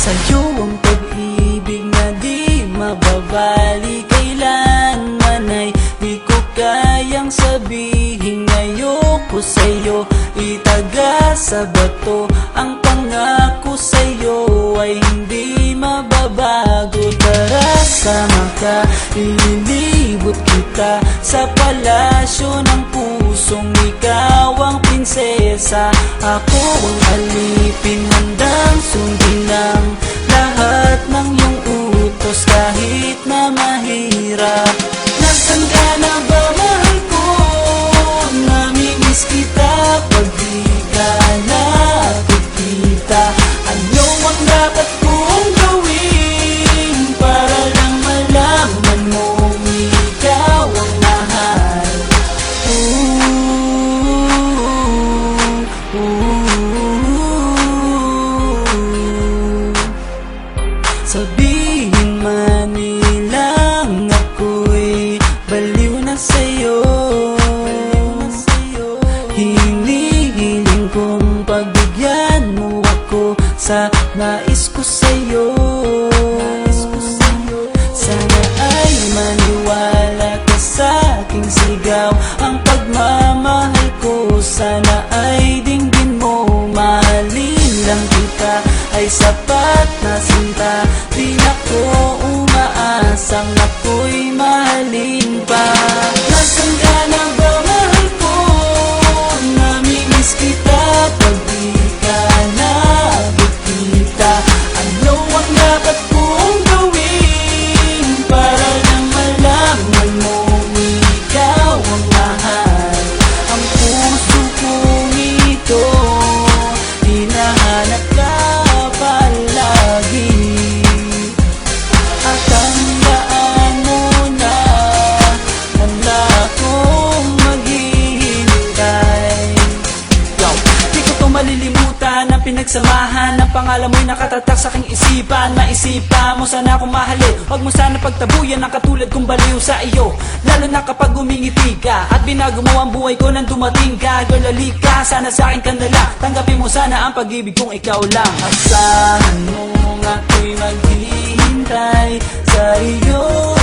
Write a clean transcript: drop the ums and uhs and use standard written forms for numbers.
Sa'yo ang pag-ibig na di mababali, kailanman ay di ko kayang sabihin ayoko sa'yo. Itaga sa bato ang pangako sa'yo ay hindi mababago. Tara, sama ka, ililibot kita sa palasyo ng pusong ikaw ang prinsesa. Ako ang alipin, handang sundin ng lahat ng iyong utos kahit na mahirap. Nasaan ka na ba, mahal ko? Namimiss kita pag di ka nakikita. Ano ang dapat kong gawin para lang malaman mong ikaw ang mahal? Sabihin man nilang ako'y baliw na sa'yo, hinihiling kong pagbigyan mo ako sa nais ko sa'yo. Sana ay maniwala ka sa aking sigaw, ang pagmamahal ko sana ay dinggin mo. Mahalin lang kita ay sapat na sinta, di na ko umaasang ako'y mahalin pa. Nasaan ka na ba, mahal ko? Namimiss kita pag di ka nakikita. Ano ang dapat kong gawin para lang malaman mong ikaw ang mahal? Ang puso kong ito hinahanap ka palagi, at tandaan mo na handa akong maghihintay. Di ko to malilimutan ang pinagsamahan, ang pangalan mo'y nakatatak sa aking isipan. Maisipan mo sana akong mahalin, huwag mo sana pagtabuyan ang katulad kong baliw sa iyo. Lalo na kapag umingiti ka at binago mo ang buhay ko nang dumating ka. Girl, halika, sana sa akin ka na lang, tanggapin mo sana ang pag-ibig kong ikaw lang. Asahan mo ako'y maghihintay sa iyo.